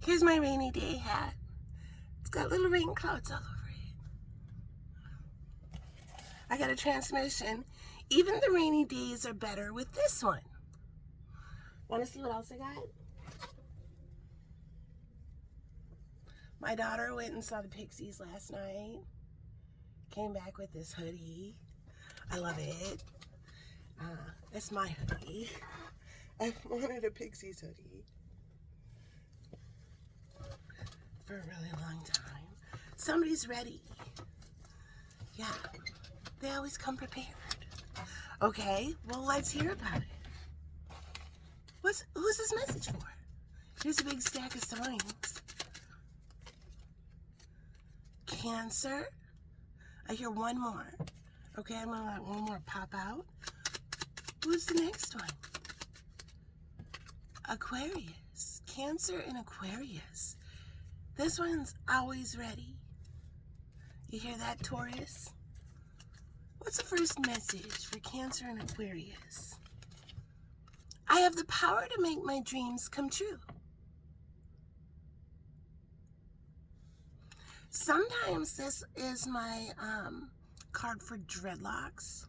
Here's my rainy day hat. It's got little rain clouds all over it. I got a transmission. Even the rainy days are better with this one. Want to see what else I got? My daughter went and saw the Pixies last night. Came back with this hoodie. I love it. It's my hoodie. I've wanted a Pixies hoodie for a really long time. Somebody's ready. Yeah, they always come prepared. Okay, well, let's hear about it. Who's this message for? Here's a big stack of signs. Cancer. I hear one more. Okay, I'm gonna let one more pop out. Who's the next one? Aquarius. Cancer and Aquarius. This one's always ready. You hear that, Taurus? What's the first message for Cancer and Aquarius? I have the power to make my dreams come true. Sometimes this is my card for dreadlocks.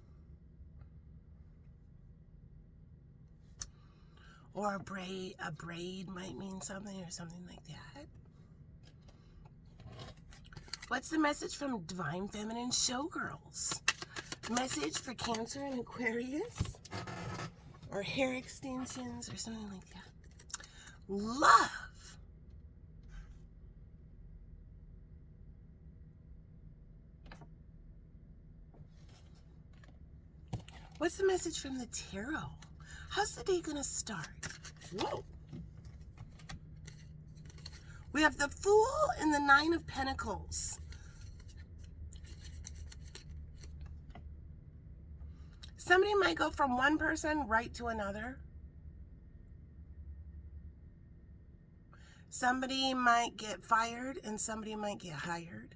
Or a braid might mean something or something like that. What's the message from Divine Feminine Showgirls? Message for Cancer and Aquarius? Or hair extensions or something like that. Love. What's the message from the tarot? How's the day gonna start? Whoa. We have the Fool and the Nine of Pentacles. Somebody might go from one person right to another. Somebody might get fired and somebody might get hired.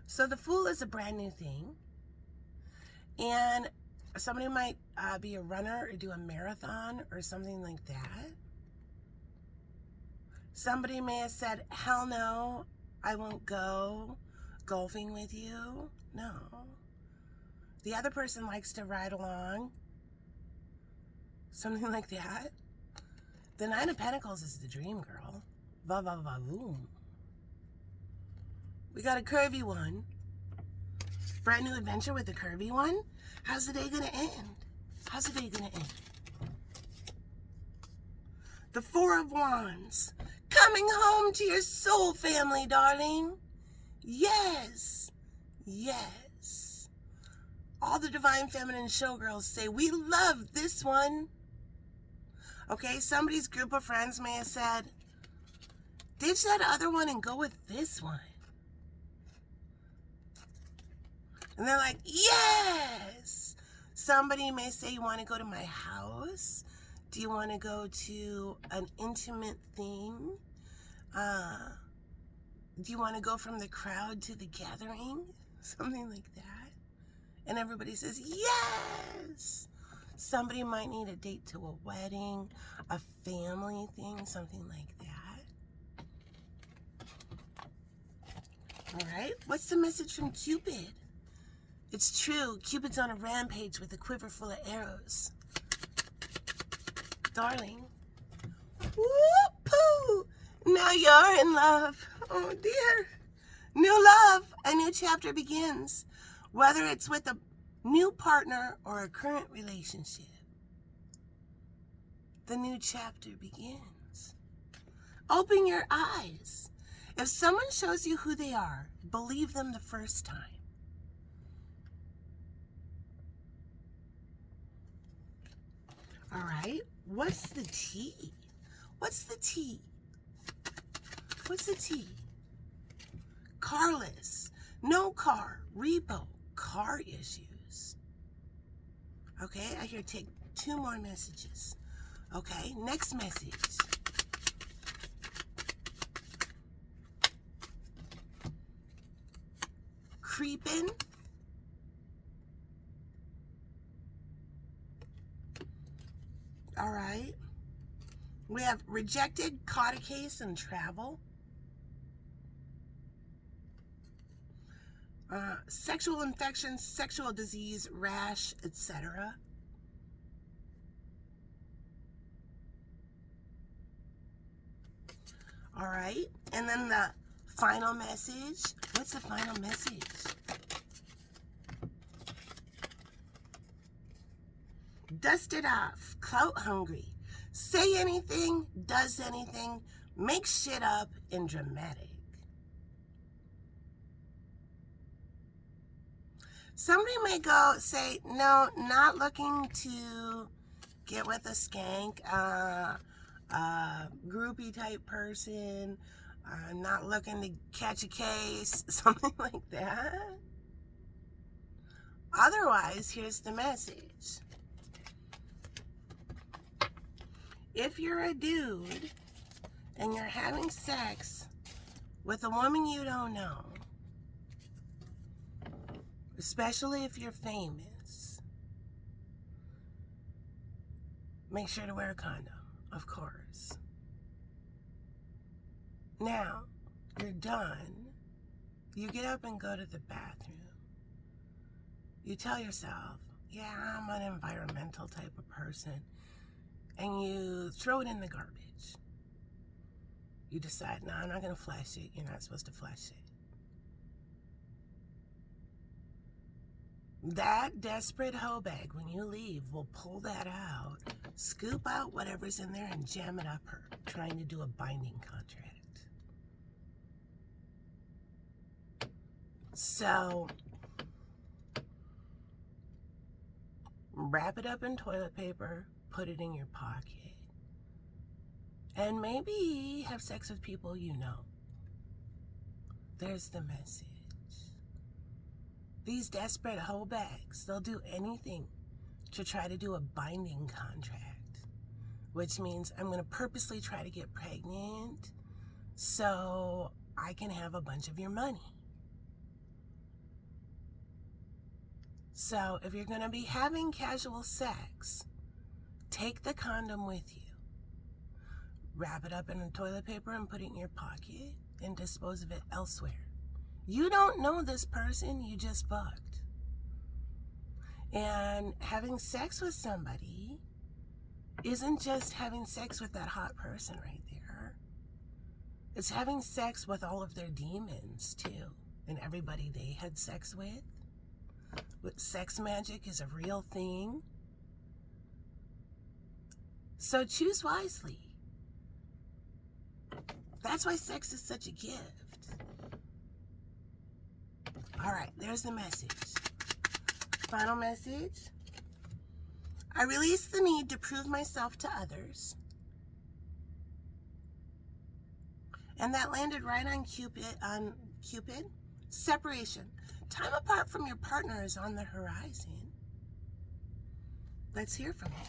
So the Fool is a brand new thing. And somebody might be a runner or do a marathon or something like that. Somebody may have said, hell no, I won't go golfing with you. No. The other person likes to ride along. Something like that. The Nine of Pentacles is the dream girl. Va va va boom. We got a curvy one. Brand new adventure with the curvy one. How's the day gonna end? How's the day gonna end? The Four of Wands. Coming home to your soul family, darling. Yes. Yes. All the Divine Feminine Showgirls say, we love this one. Okay, somebody's group of friends may have said, ditch that other one and go with this one. And they're like, yes. Somebody may say, you want to go to my house? Do you want to go to an intimate thing? Do you want to go from the crowd to the gathering? Something like that. And everybody says, yes. Somebody might need a date to a wedding, a family thing, something like that. All right, what's the message from Cupid? It's true, Cupid's on a rampage with a quiver full of arrows. Darling. Whoop-poo! Now you're in love. Oh dear. New love, a new chapter begins. Whether it's with a new partner or a current relationship, the new chapter begins. Open your eyes. If someone shows you who they are, believe them the first time. All right, what's the tea? What's the tea? What's the tea? Carless, no car, repo, car issues. Okay, I hear take 2 more messages. Okay, next message. Creeping. All right. We have rejected, caught a case, and travel. Sexual infections, sexual disease, rash, etc. All right, and then the final message. What's the final message? Dust it off, clout hungry. Say anything, does anything, make shit up, and dramatic. Somebody may go say, no, not looking to get with a skank, groupie type person, not looking to catch a case, something like that. Otherwise, here's the message. If you're a dude and you're having sex with a woman you don't know, especially if you're famous, make sure to wear a condom, of course. Now, you're done. You get up and go to the bathroom. You tell yourself, yeah, I'm an environmental type of person. And you throw it in the garbage. You decide, no, I'm not going to flash it. You're not supposed to flash it. That desperate hoe bag, when you leave, will pull that out, scoop out whatever's in there, and jam it up her, trying to do a binding contract. So, wrap it up in toilet paper, put it in your pocket, and maybe have sex with people you know. There's the message. These desperate hoe bags, they'll do anything to try to do a binding contract, which means I'm going to purposely try to get pregnant so I can have a bunch of your money. So if you're going to be having casual sex, take the condom with you. Wrap it up in toilet paper and put it in your pocket and dispose of it elsewhere. You don't know this person you just fucked. And having sex with somebody isn't just having sex with that hot person right there. It's having sex with all of their demons too, and everybody they had sex with. Sex magic is a real thing. So choose wisely. That's why sex is such a gift. All right, there's the message. Final message. I release the need to prove myself to others. And that landed right on Cupid. Separation. Time apart from your partner is on the horizon. Let's hear from it.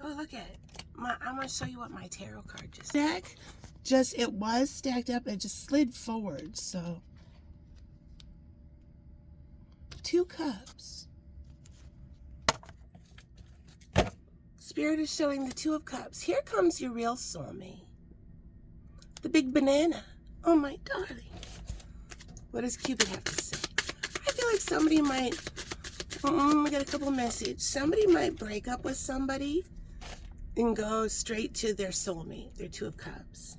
Oh, look at it. I'm going to show you what my tarot card just deck. It was stacked up. It just slid forward. So, 2 cups. Spirit is showing the 2 of cups. Here comes your real soulmate. The big banana. Oh, my darling. What does Cupid have to say? I feel like somebody might, we got a couple messages. Somebody might break up with somebody and go straight to their soulmate, their 2 of cups.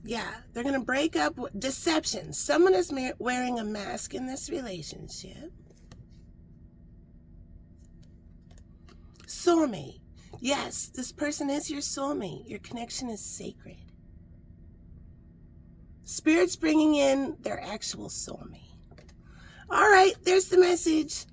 Yeah, they're going to break up with deception. Someone is wearing a mask in this relationship. Soulmate. Yes, this person is your soulmate. Your connection is sacred. Spirit's bringing in their actual soulmate. All right, there's the message.